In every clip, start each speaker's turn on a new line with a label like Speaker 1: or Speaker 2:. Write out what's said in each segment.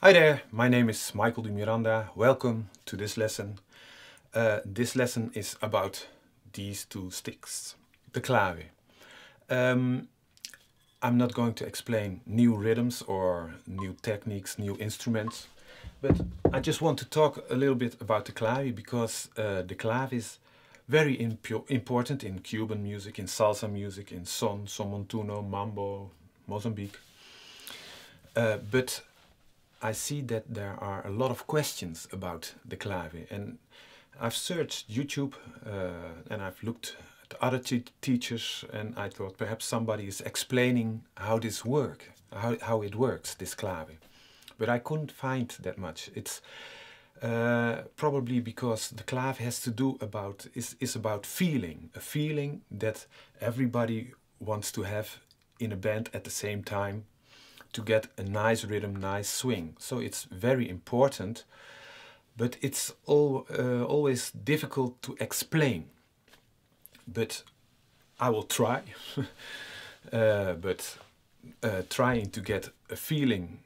Speaker 1: Hi there, my name is Michael de Miranda. Welcome to this lesson. This lesson is about these two sticks, the clave. I'm not going to explain new rhythms or new techniques, new instruments, but I just want to talk a little bit about the clave because the clave is very important in Cuban music, in salsa music, in son, montuno, mambo, mozambique. But I see that there are a lot of questions about the clave, and I've searched YouTube and I've looked at other teachers, and I thought perhaps somebody is explaining how this works, how it works, this clave. But I couldn't find that much. It's probably because the clave has to do is about feeling, a feeling that everybody wants to have in a band at the same time, to get a nice rhythm, nice swing. So it's very important, but it's always difficult to explain. But I will try. But trying to get a feeling,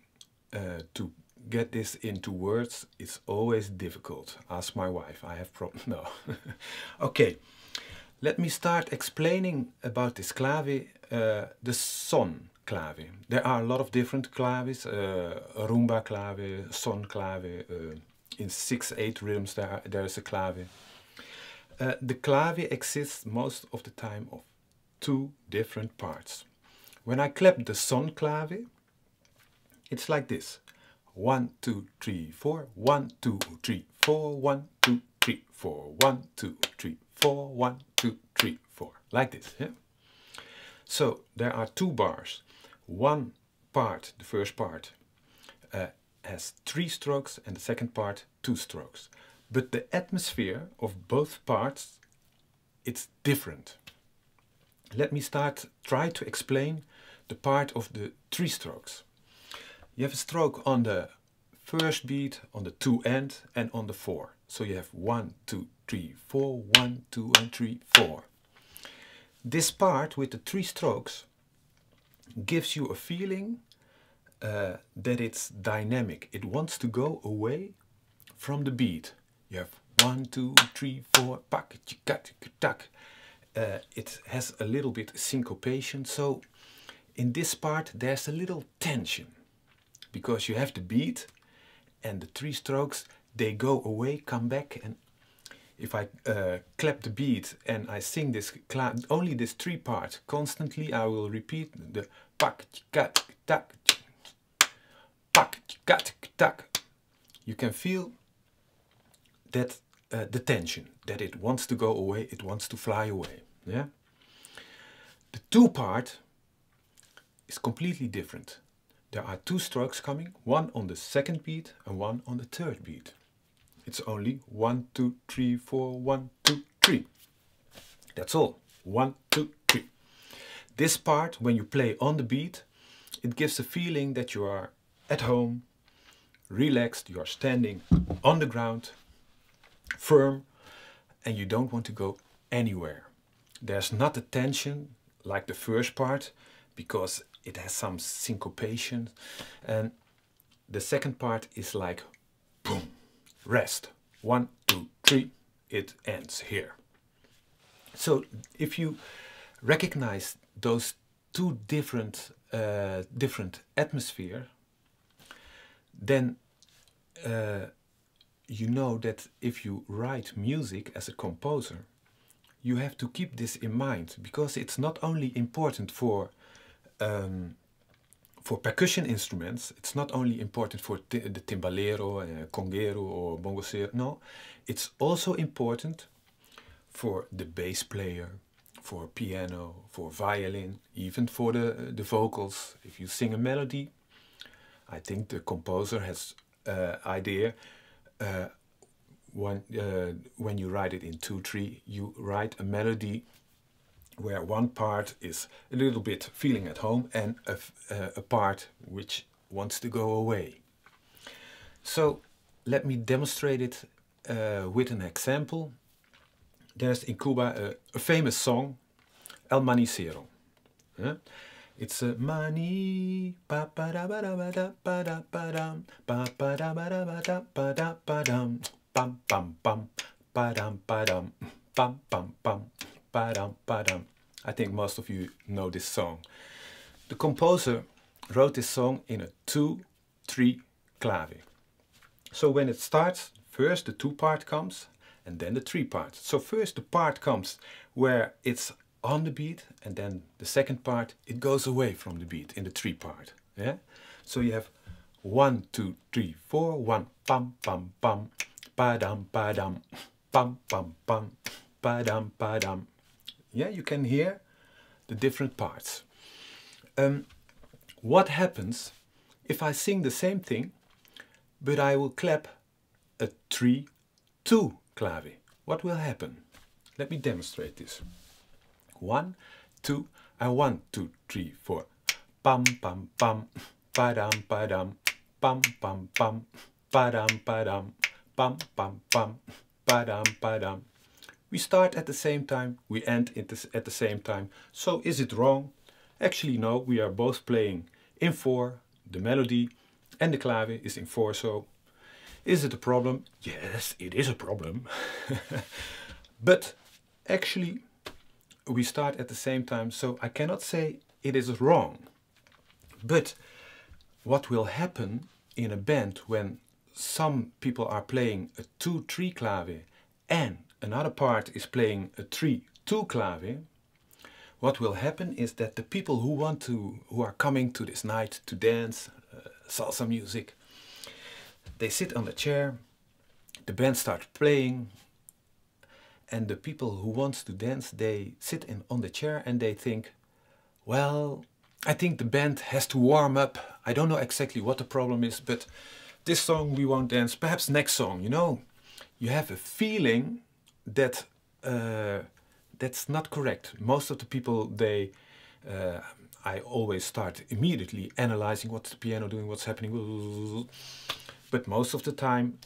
Speaker 1: to get this into words, is always difficult. Ask my wife, I have problems. No. Okay, let me start explaining about this clave, the son clave. There are a lot of different claves, rumba clave, son clave, in 6/8 rhythms there is a clave. The clave exists most of the time of two different parts. When I clap the son clave, it's like this. 1, 2, 3, 4, 1, 2, 3, 4, 1, 2, 3, 4, 1, 2, 3, 4, 1, 2, 3, 4. Like this, yeah? So there are two bars. One part, the first part, has 3 strokes and the second part 2 strokes. But the atmosphere of both parts, it's different. Let me try to explain the part of the 3 strokes. You have a stroke on the first beat, on the 2 end, and on the 4. So you have 1, 2, 3, 4, 1, 2, and 3, 4. This part with the 3 strokes gives you a feeling that it's dynamic. It wants to go away from the beat. You have 1, 2, 3, 4, pak, tak, tak. It has a little bit syncopation. So in this part there's a little tension, because you have the beat and the 3 strokes, they go away, come back, and if I clap the beat and I sing this only this 3 part constantly, I will repeat the pak, tak, tak, pak, tak. You can feel that the tension, that it wants to go away, it wants to fly away. Yeah. The 2 part is completely different. There are 2 strokes coming, one on the second beat and one on the third beat. It's only 1, 2, 3, 4, 1, 2, 3. That's all. 1, 2, 3. This part, when you play on the beat, it gives a feeling that you are at home, relaxed, you are standing on the ground, firm, and you don't want to go anywhere. There's not a tension like the first part, because it has some syncopation, and the second part is like boom, rest. 1, 2, 3, it ends here. So if you recognize those two different atmosphere, then you know that if you write music as a composer, you have to keep this in mind, because it's not only important for percussion instruments, it's not only important for the timbalero, conguero or bongocero. No, it's also important for the bass player, for piano, for violin, even for the vocals. If you sing a melody, I think the composer has idea. When you write it in 2/3, you write a melody where one part is a little bit feeling at home and a part which wants to go away. So let me demonstrate it with an example. There's in Cuba a famous song, El Manicero. It's a money pa pa da ba da ba da ba da ba dum pa pa da ba da ba da ba da ba dum pam pam pam pa dum pam pam pam pa dum. I think most of you know this song. The composer wrote this song in a 2-3 clave. So when it starts, first the 2 part comes and then the 3 part. So first the part comes where it's on the beat, and then the second part it goes away from the beat in the 3 part. Yeah. So you have 1 2 3 4 1 pam pam pam pa dum pam pam pam pa dum. Yeah, you can hear the different parts. What happens if I sing the same thing, but I will clap a 3-2 clave? What will happen? Let me demonstrate this. 1 2 and 1 2 3 4 pam pam pam pa dum pam pam pam pa dum pam pam pam pa dum. We start at the same time, we end at the same time. So is it wrong? Actually no, we are both playing in 4, the melody and the clave is in 4, so is it a problem? Yes, it is a problem. But actually we start at the same time, so I cannot say it is wrong. But what will happen in a band when some people are playing a 2-3 clave and another part is playing a 3-2 clave, what will happen is that the people who are coming to this night to dance salsa music, they sit on the chair, the band starts playing, and the people who want to dance, they sit on the chair and they think, well, I think the band has to warm up. I don't know exactly what the problem is, but this song we won't dance. Perhaps next song, you know. You have a feeling that that's not correct. Most of the people, I always start immediately analyzing what's the piano doing, what's happening. But most of the time,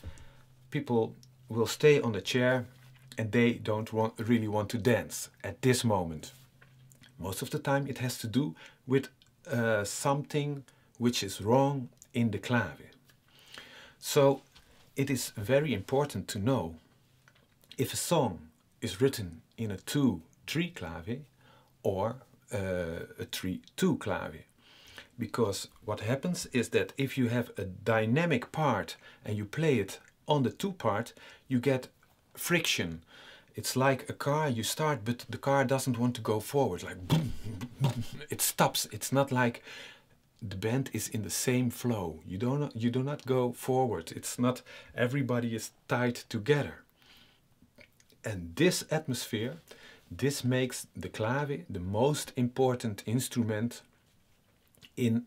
Speaker 1: people will stay on the chair and they don't really want to dance at this moment. Most of the time it has to do with something which is wrong in the clave. So it is very important to know if a song is written in a 2-3 clave or a 3-2 clave. Because what happens is that if you have a dynamic part and you play it on the 2 part, you get friction. It's like a car, you start, but the car doesn't want to go forward, like boom, boom, it stops. It's not like the band is in the same flow. You do not go forward. It's not everybody is tied together. And this atmosphere, this makes the clave the most important instrument in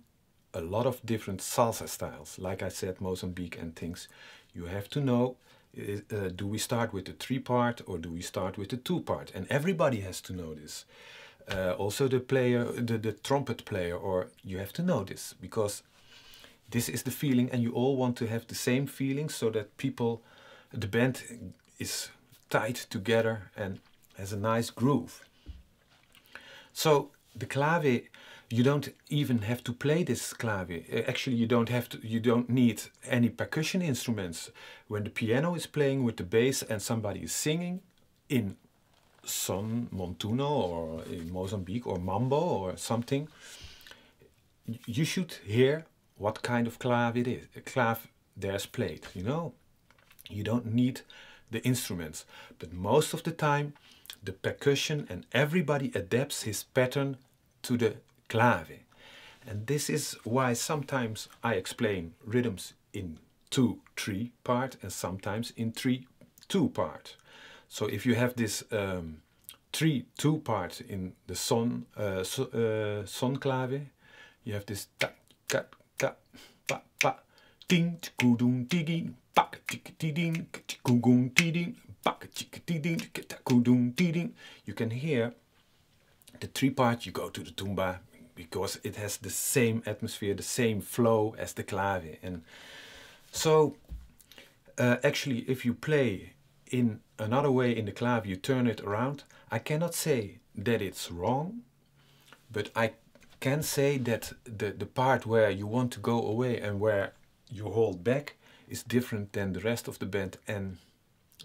Speaker 1: a lot of different salsa styles. Like I said, Mozambique and things. You have to know, do we start with the 3 part or do we start with the 2 part? And everybody has to know this. Also the player, the trumpet player, or you have to know this, because this is the feeling and you all want to have the same feeling so that people, the band is tied together and has a nice groove. So the clave, you don't even have to play this clave. Actually, you don't need any percussion instruments. When the piano is playing with the bass and somebody is singing in montuno or in Mozambique or mambo or something, you should hear what kind of clave it is. A clave there's played, you know. You don't need the instruments, but most of the time the percussion and everybody adapts his pattern to the clave. And this is why sometimes I explain rhythms in 2-3 part and sometimes in 3-2 part. So if you have this 3-2 part in the son clave, you have this ta ka ka pa pa ding kudung ding pak ding kudung ding pak ding kudung ding. You can hear the 3 part. You go to the tumba because it has the same atmosphere, the same flow as the clave. And so actually if you play in another way in the clave, you turn it around, I cannot say that it's wrong, but I can say that the part where you want to go away and where you hold back is different than the rest of the band, and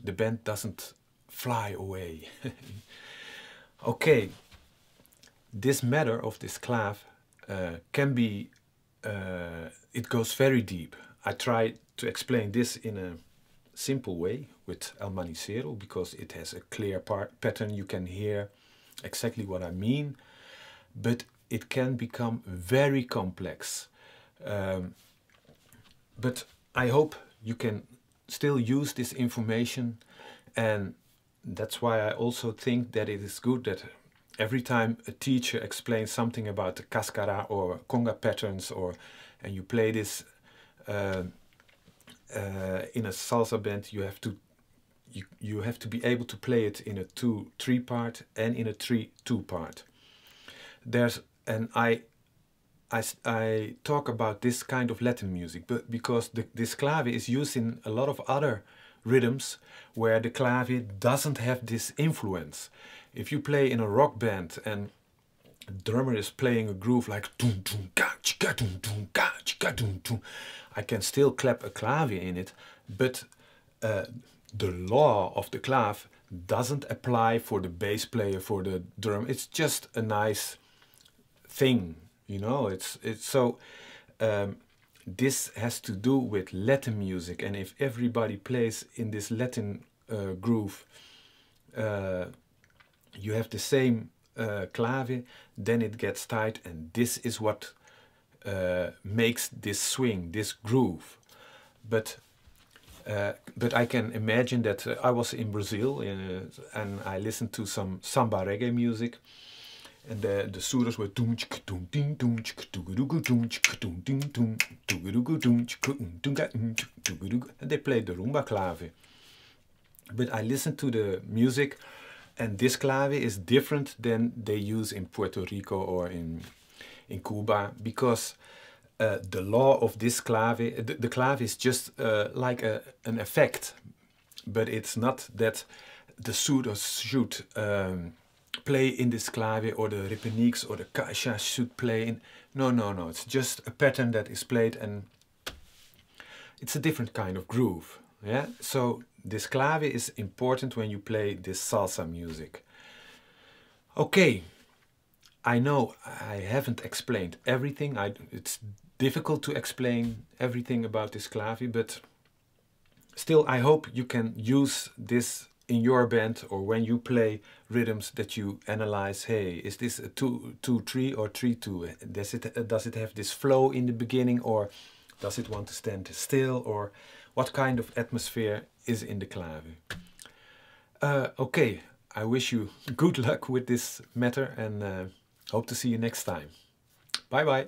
Speaker 1: the band doesn't fly away. Okay, this matter of this clave can be, it goes very deep. I try to explain this in a simple way with El Manicero because it has a clear pattern. You can hear exactly what I mean, but it can become very complex. But I hope you can still use this information, and that's why I also think that it is good that every time a teacher explains something about the cascara or conga patterns, and you play this in a salsa band, you have to be able to play it in a 2/3 part and in a 3/2 part. I talk about this kind of Latin music, but because this clave is used in a lot of other rhythms where the clave doesn't have this influence. If you play in a rock band and the drummer is playing a groove like dum dum ka chika dum dum ka chika dum dum, I can still clap a clave in it, but the law of the clave doesn't apply for the bass player, for the drum. It's just a nice thing, you know. It's so this has to do with Latin music, and if everybody plays in this Latin groove, you have the same clave, then it gets tight, and this is what makes this swing, this groove. But I can imagine that I was in Brazil and I listened to some samba reggae music, and the surdos were and they played the rumba clave. But I listened to the music, and this clave is different than they use in Puerto Rico or in Cuba, because the law of this clave, the clave is just like an effect, but it's not that the surdos should play in this clave, or the repeniques or the caixas should play in. No, it's just a pattern that is played, and it's a different kind of groove. Yeah, so this clave is important when you play this salsa music. Okay, I know I haven't explained everything. It's difficult to explain everything about this clave, but still I hope you can use this in your band, or when you play rhythms, that you analyze, hey, is this a 2/3 or 3/2? Does it have this flow in the beginning, or does it want to stand still, or what kind of atmosphere is in the clave? Okay, I wish you good luck with this matter, and hope to see you next time. Bye bye.